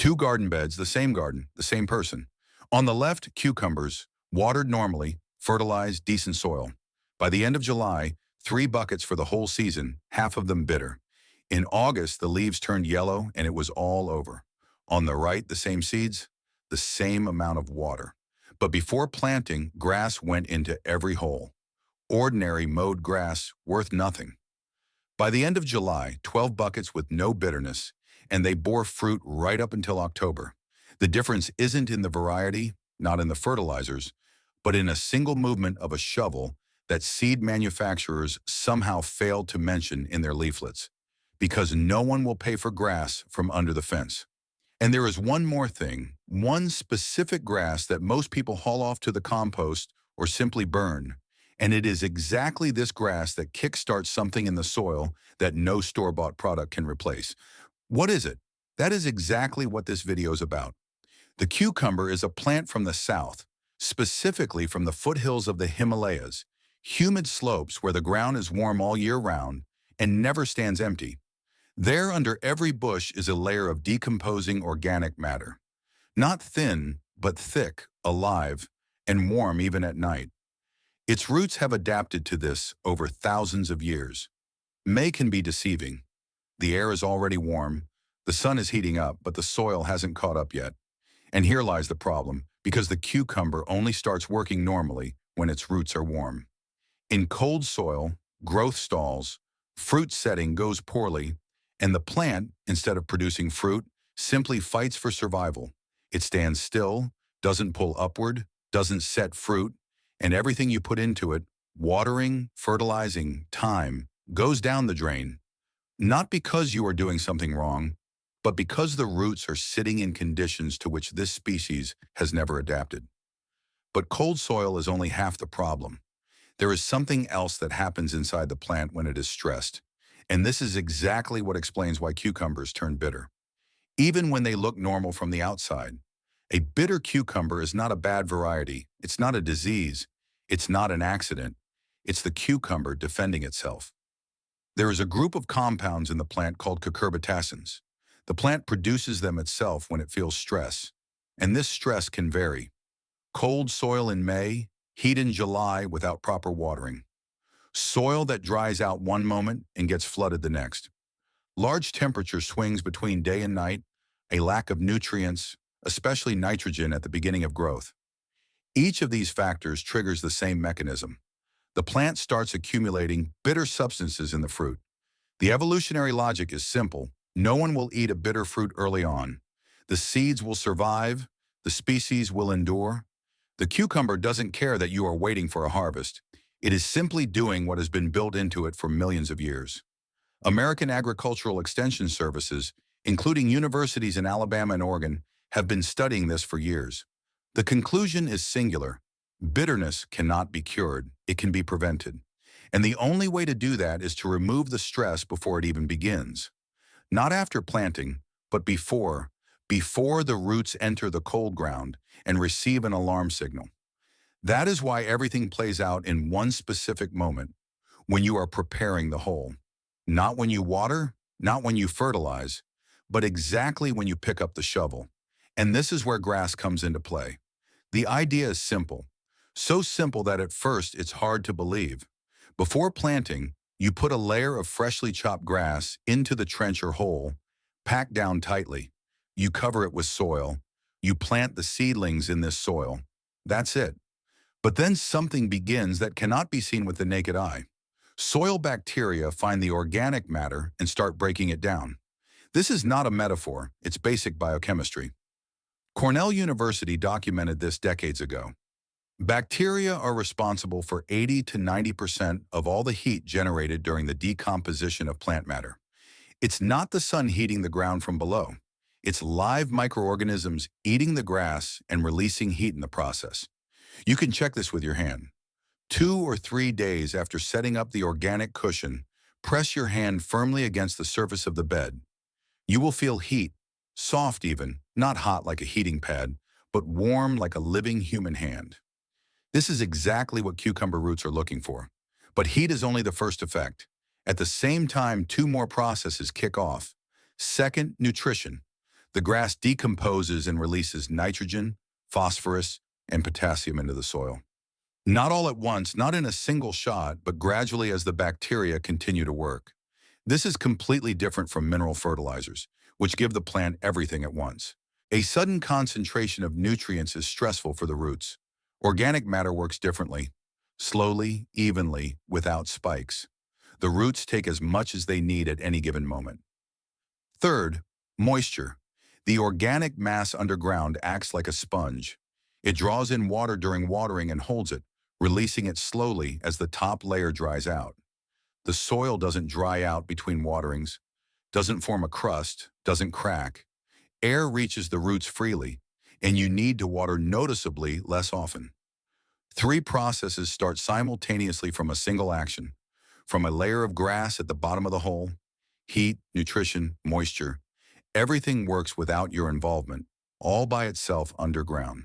Two garden beds, the same garden, the same person. On the left, cucumbers, watered normally, fertilized, decent soil. By the end of July, 3 buckets for the whole season, half of them bitter. In August, the leaves turned yellow and it was all over. On the right, the same seeds, the same amount of water. But before planting, grass went into every hole. Ordinary mowed grass, worth nothing. By the end of July, 12 buckets with no bitterness, and they bore fruit right up until October. The difference isn't in the variety, not in the fertilizers, but in a single movement of a shovel that seed manufacturers somehow failed to mention in their leaflets, because no one will pay for grass from under the fence. And there is one more thing, one specific grass that most people haul off to the compost or simply burn. And it is exactly this grass that kickstarts something in the soil that no store-bought product can replace. What is it? That is exactly what this video is about. The cucumber is a plant from the south, specifically from the foothills of the Himalayas, humid slopes where the ground is warm all year round and never stands empty. There, under every bush, is a layer of decomposing organic matter. Not thin, but thick, alive, and warm even at night. Its roots have adapted to this over thousands of years. May can be deceiving. The air is already warm, the sun is heating up, but the soil hasn't caught up yet. And here lies the problem, because the cucumber only starts working normally when its roots are warm. In cold soil, growth stalls, fruit setting goes poorly, and the plant, instead of producing fruit, simply fights for survival. It stands still, doesn't pull upward, doesn't set fruit, and everything you put into it, watering, fertilizing, time, goes down the drain. Not because you are doing something wrong, but because the roots are sitting in conditions to which this species has never adapted. But cold soil is only half the problem. There is something else that happens inside the plant when it is stressed, and this is exactly what explains why cucumbers turn bitter. Even when they look normal from the outside, a bitter cucumber is not a bad variety, it's not a disease, it's not an accident, it's the cucumber defending itself. There is a group of compounds in the plant called cucurbitacins. The plant produces them itself when it feels stress, and this stress can vary. Cold soil in May, heat in July without proper watering. Soil that dries out one moment and gets flooded the next. Large temperature swings between day and night, a lack of nutrients, especially nitrogen at the beginning of growth. Each of these factors triggers the same mechanism. The plant starts accumulating bitter substances in the fruit. The evolutionary logic is simple. No one will eat a bitter fruit early on. The seeds will survive. The species will endure. The cucumber doesn't care that you are waiting for a harvest. It is simply doing what has been built into it for millions of years. American Agricultural Extension Services, including universities in Alabama and Oregon, have been studying this for years. The conclusion is singular. Bitterness cannot be cured. It can be prevented. And the only way to do that is to remove the stress before it even begins. Not after planting, but before the roots enter the cold ground and receive an alarm signal. That is why everything plays out in one specific moment, when you are preparing the hole. Not when you water, not when you fertilize, but exactly when you pick up the shovel. And this is where grass comes into play. The idea is simple. So simple that at first it's hard to believe. Before planting, you put a layer of freshly chopped grass into the trench or hole, packed down tightly. You cover it with soil. You plant the seedlings in this soil. That's it. But then something begins that cannot be seen with the naked eye. Soil bacteria find the organic matter and start breaking it down. This is not a metaphor, it's basic biochemistry. Cornell University documented this decades ago. Bacteria are responsible for 80 to 90% of all the heat generated during the decomposition of plant matter. It's not the sun heating the ground from below. It's live microorganisms eating the grass and releasing heat in the process. You can check this with your hand. 2 or 3 days after setting up the organic cushion, press your hand firmly against the surface of the bed. You will feel heat, soft even, not hot like a heating pad, but warm like a living human hand. This is exactly what cucumber roots are looking for. But heat is only the first effect. At the same time, 2 more processes kick off. Second, nutrition. The grass decomposes and releases nitrogen, phosphorus, and potassium into the soil. Not all at once, not in a single shot, but gradually as the bacteria continue to work. This is completely different from mineral fertilizers, which give the plant everything at once. A sudden concentration of nutrients is stressful for the roots. Organic matter works differently, slowly, evenly, without spikes. The roots take as much as they need at any given moment. Third, moisture. The organic mass underground acts like a sponge. It draws in water during watering and holds it, releasing it slowly as the top layer dries out. The soil doesn't dry out between waterings, doesn't form a crust, doesn't crack. Air reaches the roots freely, and you need to water noticeably less often. Three processes start simultaneously from a single action. From a layer of grass at the bottom of the hole, heat, nutrition, moisture, everything works without your involvement, all by itself underground.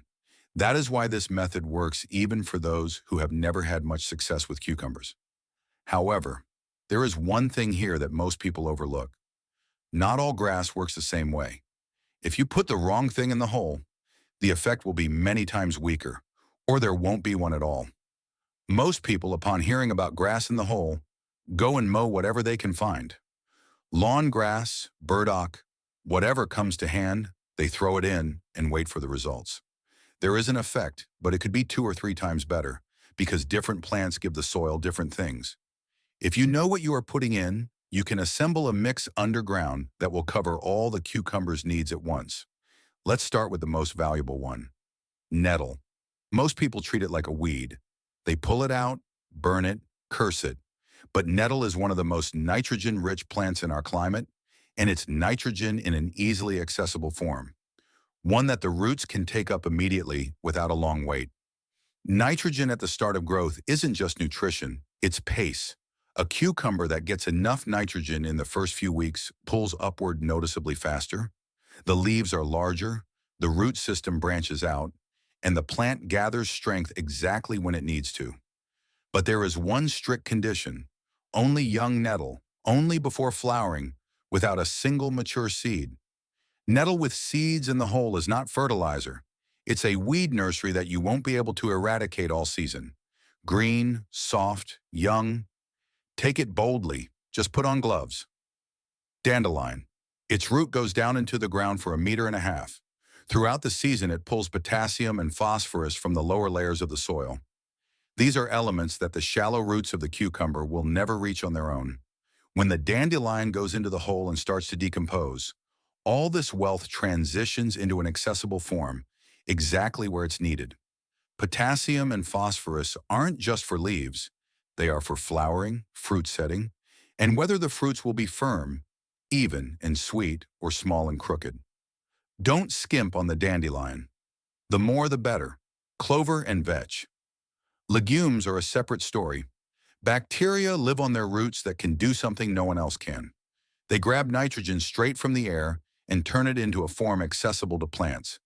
That is why this method works even for those who have never had much success with cucumbers. However, there is one thing here that most people overlook. Not all grass works the same way. If you put the wrong thing in the hole, the effect will be many times weaker, or there won't be one at all. Most people, upon hearing about grass in the hole, go and mow whatever they can find. Lawn grass, burdock, whatever comes to hand, they throw it in and wait for the results. There is an effect, but it could be 2 or 3 times better, because different plants give the soil different things. If you know what you are putting in, you can assemble a mix underground that will cover all the cucumber's needs at once. Let's start with the most valuable one, nettle. Most people treat it like a weed. They pull it out, burn it, curse it. But nettle is one of the most nitrogen-rich plants in our climate, and it's nitrogen in an easily accessible form, one that the roots can take up immediately without a long wait. Nitrogen at the start of growth isn't just nutrition, it's pace. A cucumber that gets enough nitrogen in the first few weeks pulls upward noticeably faster. The leaves are larger, the root system branches out, and the plant gathers strength exactly when it needs to. But there is one strict condition: only young nettle, only before flowering, without a single mature seed. Nettle with seeds in the hole is not fertilizer. It's a weed nursery that you won't be able to eradicate all season. Green, soft, young. Take it boldly, just put on gloves. Dandelion. Its root goes down into the ground for 1.5 meters. Throughout the season, it pulls potassium and phosphorus from the lower layers of the soil. These are elements that the shallow roots of the cucumber will never reach on their own. When the dandelion goes into the hole and starts to decompose, all this wealth transitions into an accessible form, exactly where it's needed. Potassium and phosphorus aren't just for leaves. They are for flowering, fruit setting, and whether the fruits will be firm, even and sweet, or small and crooked. Don't skimp on the dandelion. The more the better. Clover and vetch. Legumes are a separate story. Bacteria live on their roots that can do something no one else can. They grab nitrogen straight from the air and turn it into a form accessible to plants.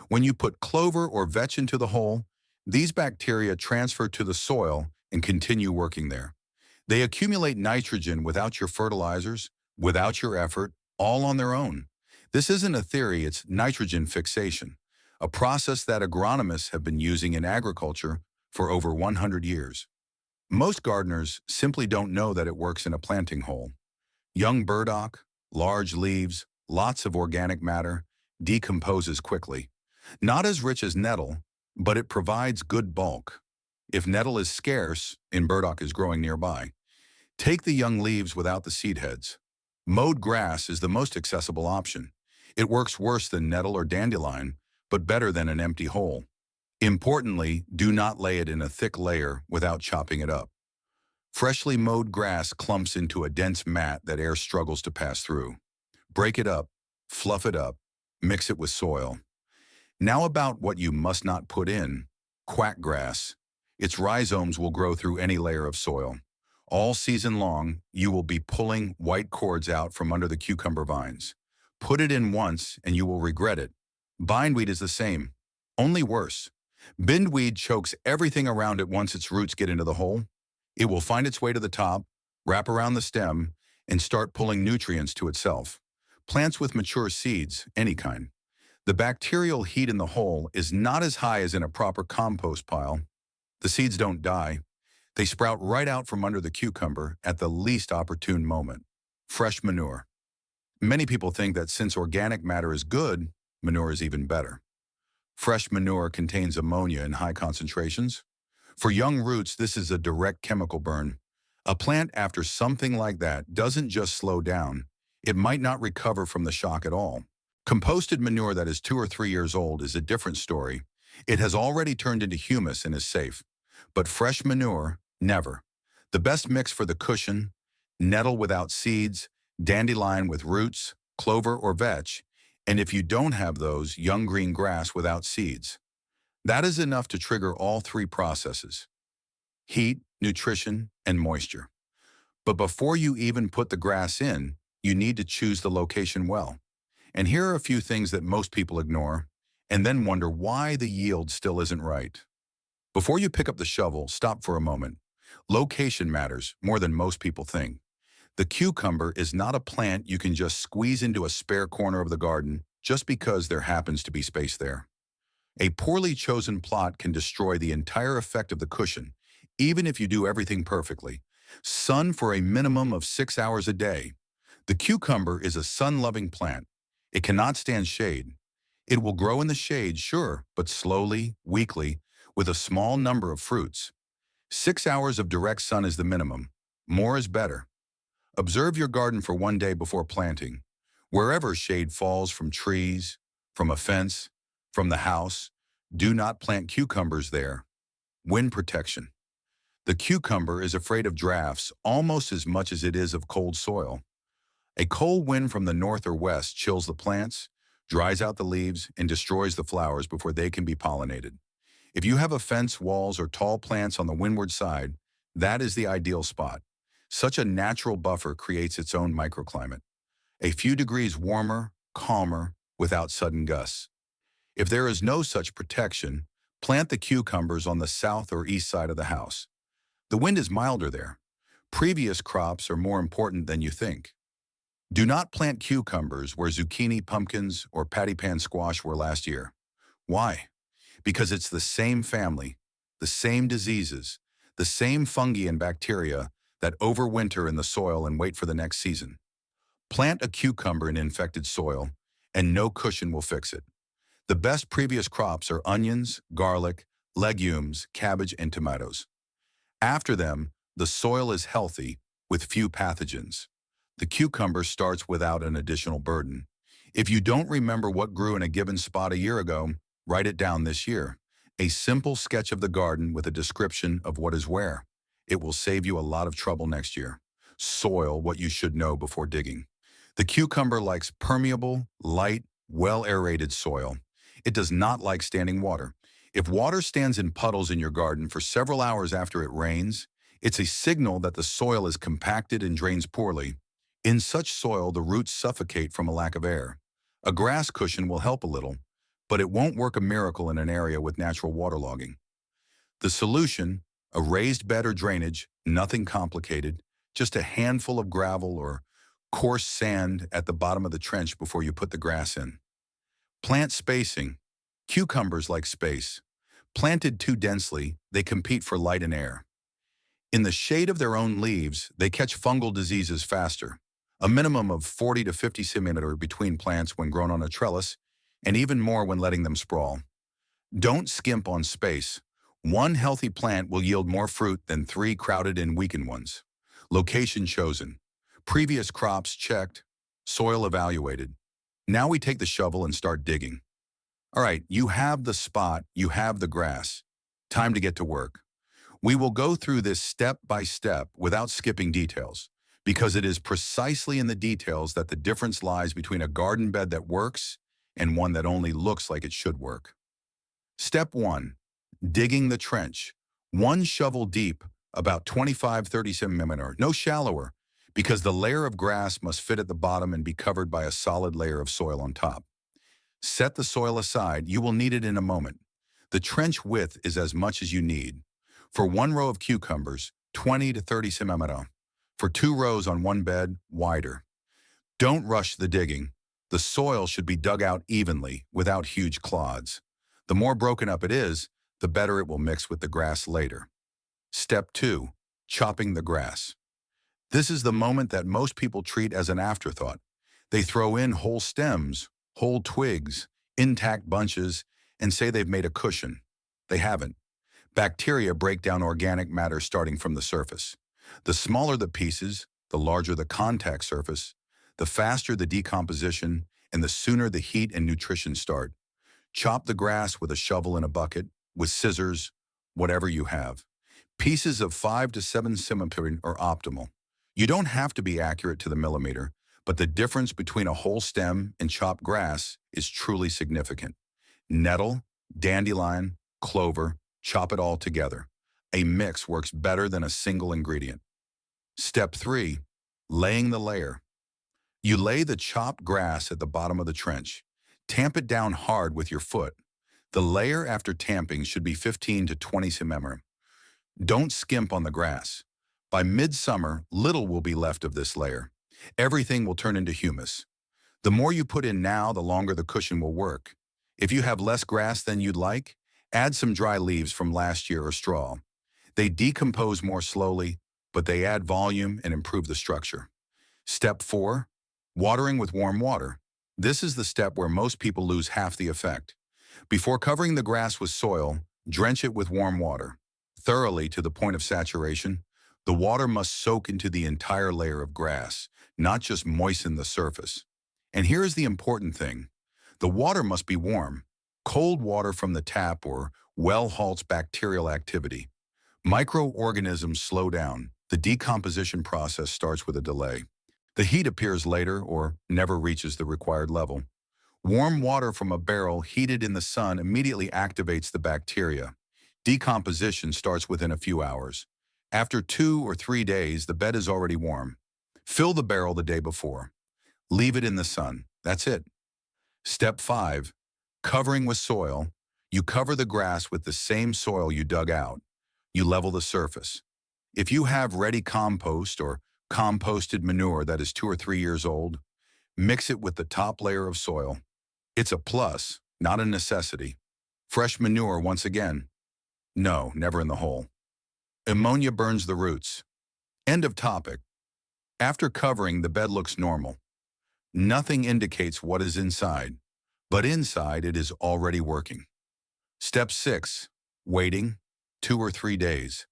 When you put clover or vetch into the hole, these bacteria transfer to the soil and continue working there. They accumulate nitrogen without your fertilizers, without your effort, all on their own. This isn't a theory, it's nitrogen fixation, a process that agronomists have been using in agriculture for over 100 years. Most gardeners simply don't know that it works in a planting hole. Young burdock, large leaves, lots of organic matter, decomposes quickly. Not as rich as nettle, but it provides good bulk. If nettle is scarce and burdock is growing nearby, take the young leaves without the seed heads. Mowed grass is the most accessible option. It works worse than nettle or dandelion, but better than an empty hole. Importantly, do not lay it in a thick layer without chopping it up. Freshly mowed grass clumps into a dense mat that air struggles to pass through. Break it up, fluff it up, mix it with soil. Now about what you must not put in: quackgrass. Its rhizomes will grow through any layer of soil. All season long, you will be pulling white cords out from under the cucumber vines. Put it in once and you will regret it. Bindweed is the same, only worse. Bindweed chokes everything around it once its roots get into the hole. It will find its way to the top, wrap around the stem, and start pulling nutrients to itself. Plants with mature seeds, any kind. The bacterial heat in the hole is not as high as in a proper compost pile. The seeds don't die. They sprout right out from under the cucumber at the least opportune moment. Fresh manure. Many people think that since organic matter is good, manure is even better. Fresh manure contains ammonia in high concentrations. For young roots, this is a direct chemical burn. A plant after something like that doesn't just slow down. It might not recover from the shock at all. Composted manure that is 2 or 3 years old is a different story. It has already turned into humus and is safe. But fresh manure, never. The best mix for the cushion: nettle without seeds, dandelion with roots, clover or vetch, and if you don't have those, young green grass without seeds. That is enough to trigger all three processes: heat, nutrition, and moisture. But before you even put the grass in, you need to choose the location well. And here are a few things that most people ignore, and then wonder why the yield still isn't right. Before you pick up the shovel, stop for a moment. Location matters more than most people think. The cucumber is not a plant you can just squeeze into a spare corner of the garden just because there happens to be space there. A poorly chosen plot can destroy the entire effect of the cushion, even if you do everything perfectly. Sun for a minimum of 6 hours a day. The cucumber is a sun-loving plant. It cannot stand shade. It will grow in the shade, sure, but slowly, weakly, with a small number of fruits. 6 hours of direct sun is the minimum. More is better. Observe your garden for one day before planting. Wherever shade falls from trees, from a fence, from the house, do not plant cucumbers there. Wind protection. The cucumber is afraid of drafts almost as much as it is of cold soil. A cold wind from the north or west chills the plants, dries out the leaves, and destroys the flowers before they can be pollinated. If you have a fence, walls, or tall plants on the windward side, that is the ideal spot. Such a natural buffer creates its own microclimate. A few degrees warmer, calmer, without sudden gusts. If there is no such protection, plant the cucumbers on the south or east side of the house. The wind is milder there. Previous crops are more important than you think. Do not plant cucumbers where zucchini, pumpkins, or patty pan squash were last year. Why? Because it's the same family, the same diseases, the same fungi and bacteria that overwinter in the soil and wait for the next season. Plant a cucumber in infected soil, and no cushion will fix it. The best previous crops are onions, garlic, legumes, cabbage, and tomatoes. After them, the soil is healthy with few pathogens. The cucumber starts without an additional burden. If you don't remember what grew in a given spot a year ago, write it down this year. A simple sketch of the garden with a description of what is where. It will save you a lot of trouble next year. Soil, what you should know before digging. The cucumber likes permeable, light, well-aerated soil. It does not like standing water. If water stands in puddles in your garden for several hours after it rains, it's a signal that the soil is compacted and drains poorly. In such soil, the roots suffocate from a lack of air. A grass cushion will help a little, but it won't work a miracle in an area with natural waterlogging. The solution: a raised bed or drainage, nothing complicated, just a handful of gravel or coarse sand at the bottom of the trench before you put the grass in. Plant spacing. Cucumbers like space. Planted too densely, they compete for light and air. In the shade of their own leaves, they catch fungal diseases faster. A minimum of 40 to 50 centimeters between plants when grown on a trellis, and even more when letting them sprawl. Don't skimp on space. One healthy plant will yield more fruit than 3 crowded and weakened ones. Location chosen. Previous crops checked. Soil evaluated. Now we take the shovel and start digging. All right, you have the spot, you have the grass. Time to get to work. We will go through this step by step without skipping details, because it is precisely in the details that the difference lies between a garden bed that works and one that only looks like it should work. Step 1. Digging the trench. 1 shovel deep, about 25-30 centimeters, no shallower, because the layer of grass must fit at the bottom and be covered by a solid layer of soil on top. Set the soil aside, you will need it in a moment. The trench width is as much as you need. For 1 row of cucumbers, 20 to 30 centimeters. For 2 rows on one bed, wider. Don't rush the digging. The soil should be dug out evenly, without huge clods. The more broken up it is, the better it will mix with the grass later. Step 2. Chopping the grass. This is the moment that most people treat as an afterthought. They throw in whole stems, whole twigs, intact bunches, and say they've made a cushion. They haven't. Bacteria break down organic matter starting from the surface. The smaller the pieces, the larger the contact surface, the faster the decomposition, and the sooner the heat and nutrition start. Chop the grass with a shovel and a bucket, with scissors, whatever you have. Pieces of 5 to 7 centimeters are optimal. You don't have to be accurate to the millimeter, but the difference between a whole stem and chopped grass is truly significant. Nettle, dandelion, clover, chop it all together. A mix works better than a single ingredient. Step 3. Laying the layer. You lay the chopped grass at the bottom of the trench. Tamp it down hard with your foot. The layer after tamping should be 15 to 20 cm. Don't skimp on the grass. By midsummer, little will be left of this layer. Everything will turn into humus. The more you put in now, the longer the cushion will work. If you have less grass than you'd like, add some dry leaves from last year or straw. They decompose more slowly, but they add volume and improve the structure. Step 4. Watering with warm water. This is the step where most people lose half the effect. Before covering the grass with soil, drench it with warm water. Thoroughly to the point of saturation. The water must soak into the entire layer of grass, not just moisten the surface. And here is the important thing. The water must be warm. Cold water from the tap or well halts bacterial activity. Microorganisms slow down. The decomposition process starts with a delay. The heat appears later or never reaches the required level. Warm water from a barrel heated in the sun immediately activates the bacteria. Decomposition starts within a few hours. After 2 or 3 days, the bed is already warm. Fill the barrel the day before. Leave it in the sun. That's it. Step 5. Covering with soil. You cover the grass with the same soil you dug out. You level the surface. If you have ready compost or composted manure that is 2 or 3 years old, mix it with the top layer of soil. It's a plus, not a necessity. Fresh manure once again. No, never in the hole. Ammonia burns the roots. End of topic. After covering, the bed looks normal. Nothing indicates what is inside, but inside it is already working. Step 6. Waiting 2 or 3 days.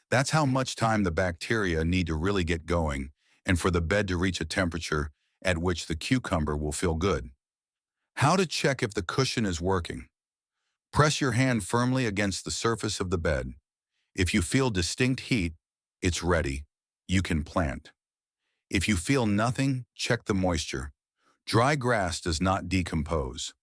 That's how much time the bacteria need to really get going and for the bed to reach a temperature at which the cucumber will feel good. How to check if the cushion is working. Press your hand firmly against the surface of the bed. If you feel distinct heat, it's ready. You can plant. If you feel nothing, check the moisture. Dry grass does not decompose.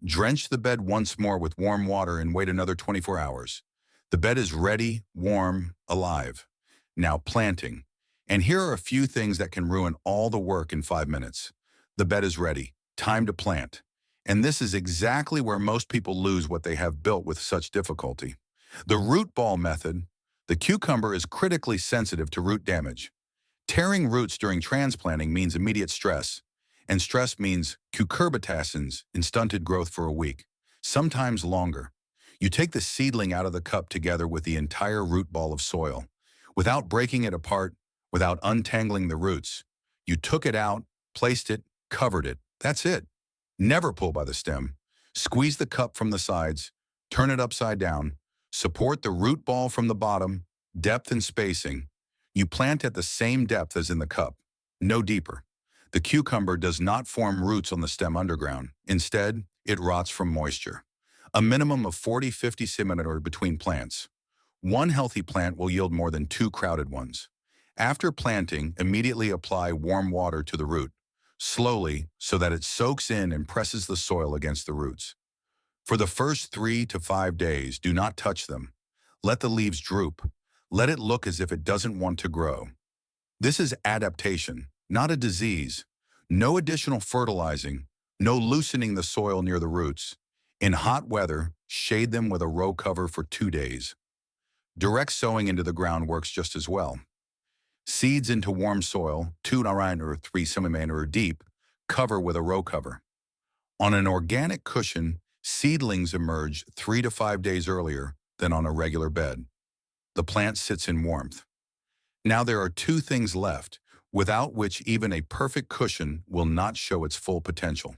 Drench the bed once more with warm water and wait another 24 hours. The bed is ready, warm, alive. Now planting. And here are a few things that can ruin all the work in 5 minutes. The bed is ready. Time to plant. And this is exactly where most people lose what they have built with such difficulty. The root ball method. The cucumber is critically sensitive to root damage. Tearing roots during transplanting means immediate stress, and stress means cucurbitacins in stunted growth for a week, sometimes longer. You take the seedling out of the cup together with the entire root ball of soil. Without breaking it apart, without untangling the roots. You took it out, placed it, covered it. That's it. Never pull by the stem. Squeeze the cup from the sides, turn it upside down, support the root ball from the bottom, depth and spacing. You plant at the same depth as in the cup, no deeper. The cucumber does not form roots on the stem underground. Instead, it rots from moisture. A minimum of 40-50 centimeters between plants. One healthy plant will yield more than 2 crowded ones. After planting, immediately apply warm water to the root, slowly so that it soaks in and presses the soil against the roots. For the first 3 to 5 days, do not touch them. Let the leaves droop. Let it look as if it doesn't want to grow. This is adaptation, not a disease. No additional fertilizing, no loosening the soil near the roots. In hot weather, shade them with a row cover for 2 days. Direct sowing into the ground works just as well. Seeds into warm soil, 2 or 3 centimeters deep, cover with a row cover. On an organic cushion, seedlings emerge 3 to 5 days earlier than on a regular bed. The plant sits in warmth. Now there are two things left, without which even a perfect cushion will not show its full potential.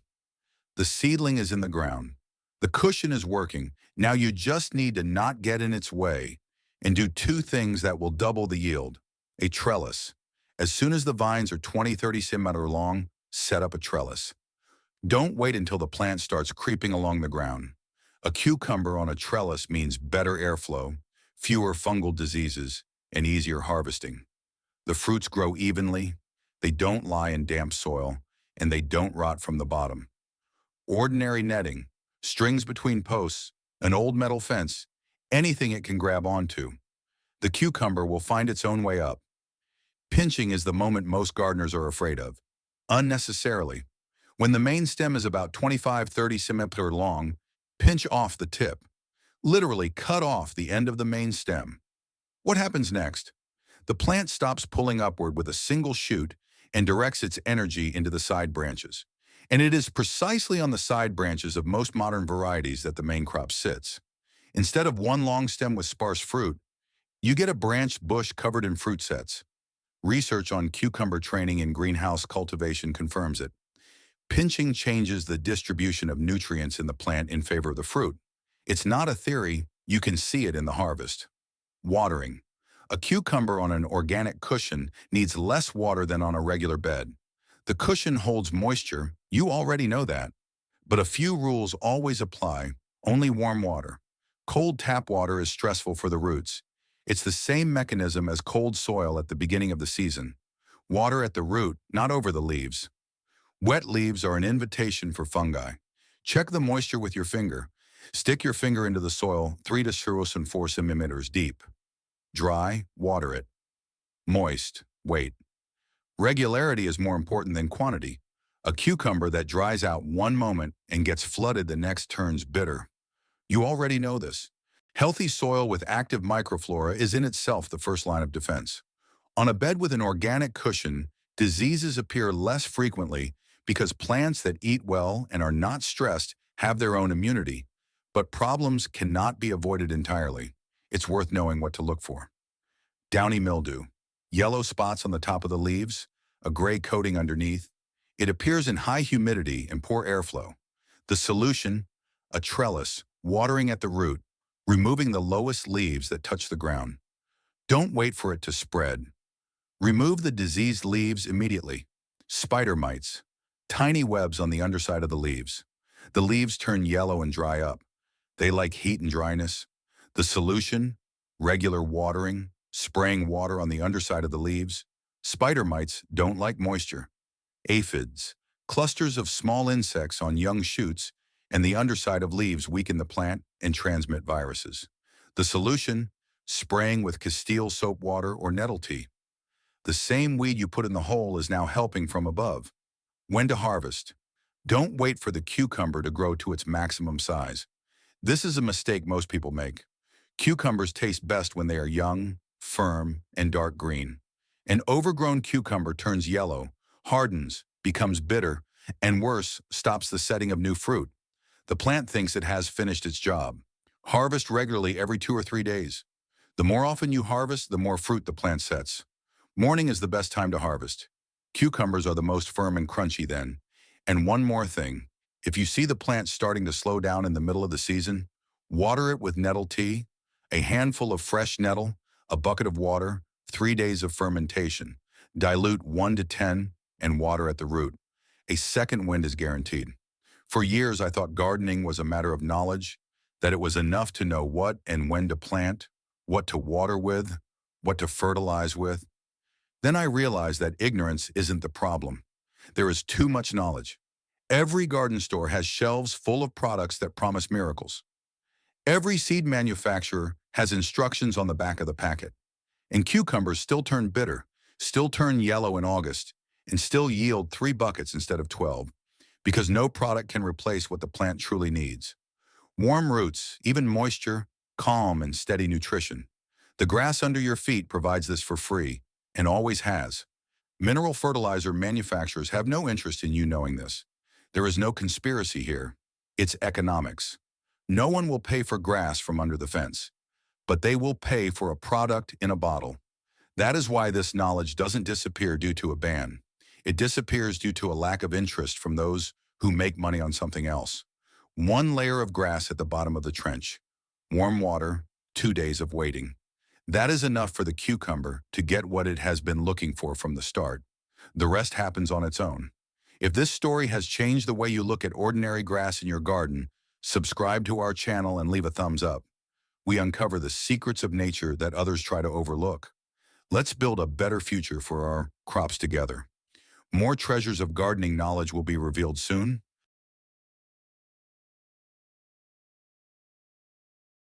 The seedling is in the ground. The cushion is working. Now you just need to not get in its way and do two things that will double the yield. A trellis. As soon as the vines are 20-30 centimeters long, set up a trellis. Don't wait until the plant starts creeping along the ground. A cucumber on a trellis means better airflow, fewer fungal diseases, and easier harvesting. The fruits grow evenly, they don't lie in damp soil, and they don't rot from the bottom. Ordinary netting, strings between posts, an old metal fence, anything it can grab onto. The cucumber will find its own way up. Pinching is the moment most gardeners are afraid of. Unnecessarily. When the main stem is about 25-30 centimeters long, pinch off the tip. Literally cut off the end of the main stem. What happens next? The plant stops pulling upward with a single shoot and directs its energy into the side branches. And it is precisely on the side branches of most modern varieties that the main crop sits. Instead of one long stem with sparse fruit, you get a branched bush covered in fruit sets. Research on cucumber training in greenhouse cultivation confirms it. Pinching changes the distribution of nutrients in the plant in favor of the fruit. It's not a theory, you can see it in the harvest. Watering. A cucumber on an organic cushion needs less water than on a regular bed. The cushion holds moisture, you already know that. But a few rules always apply, only warm water. Cold tap water is stressful for the roots. It's the same mechanism as cold soil at the beginning of the season. Water at the root, not over the leaves. Wet leaves are an invitation for fungi. Check the moisture with your finger. Stick your finger into the soil 3 to 4 centimeters deep. Dry, water it. Moist, wait. Regularity is more important than quantity. A cucumber that dries out one moment and gets flooded the next turns bitter. You already know this. Healthy soil with active microflora is in itself the first line of defense. On a bed with an organic cushion, diseases appear less frequently because plants that eat well and are not stressed have their own immunity. But problems cannot be avoided entirely. It's worth knowing what to look for. Downy mildew. Yellow spots on the top of the leaves, a gray coating underneath. It appears in high humidity and poor airflow. The solution, a trellis, watering at the root, removing the lowest leaves that touch the ground. Don't wait for it to spread. Remove the diseased leaves immediately. Spider mites, tiny webs on the underside of the leaves. The leaves turn yellow and dry up. They like heat and dryness. The solution, regular watering, spraying water on the underside of the leaves. Spider mites don't like moisture. Aphids, clusters of small insects on young shoots and the underside of leaves weaken the plant and transmit viruses. The solution, spraying with Castile soap water or nettle tea. The same weed you put in the hole is now helping from above. When to harvest? Don't wait for the cucumber to grow to its maximum size. This is a mistake most people make. Cucumbers taste best when they are young, firm, and dark green. An overgrown cucumber turns yellow, hardens, becomes bitter, and worse, stops the setting of new fruit. The plant thinks it has finished its job. Harvest regularly every 2 or 3 days. The more often you harvest, the more fruit the plant sets. Morning is the best time to harvest. Cucumbers are the most firm and crunchy then. And one more thing, if you see the plant starting to slow down in the middle of the season, water it with nettle tea, a handful of fresh nettle, a bucket of water, 3 days of fermentation. Dilute 1 to 10 and water at the root. A second wind is guaranteed. For years, I thought gardening was a matter of knowledge, that it was enough to know what and when to plant, what to water with, what to fertilize with. Then I realized that ignorance isn't the problem. There is too much knowledge. Every garden store has shelves full of products that promise miracles. Every seed manufacturer has instructions on the back of the packet. And cucumbers still turn bitter, still turn yellow in August, and still yield 3 buckets instead of 12, because no product can replace what the plant truly needs. Warm roots, even moisture, calm and steady nutrition. The grass under your feet provides this for free, and always has. Mineral fertilizer manufacturers have no interest in you knowing this. There is no conspiracy here. It's economics. No one will pay for grass from under the fence, but they will pay for a product in a bottle. That is why this knowledge doesn't disappear due to a ban. It disappears due to a lack of interest from those who make money on something else. One layer of grass at the bottom of the trench. Warm water, 2 days of waiting. That is enough for the cucumber to get what it has been looking for from the start. The rest happens on its own. If this story has changed the way you look at ordinary grass in your garden, subscribe to our channel and leave a thumbs up. We uncover the secrets of nature that others try to overlook. Let's build a better future for our crops together. More treasures of gardening knowledge will be revealed soon.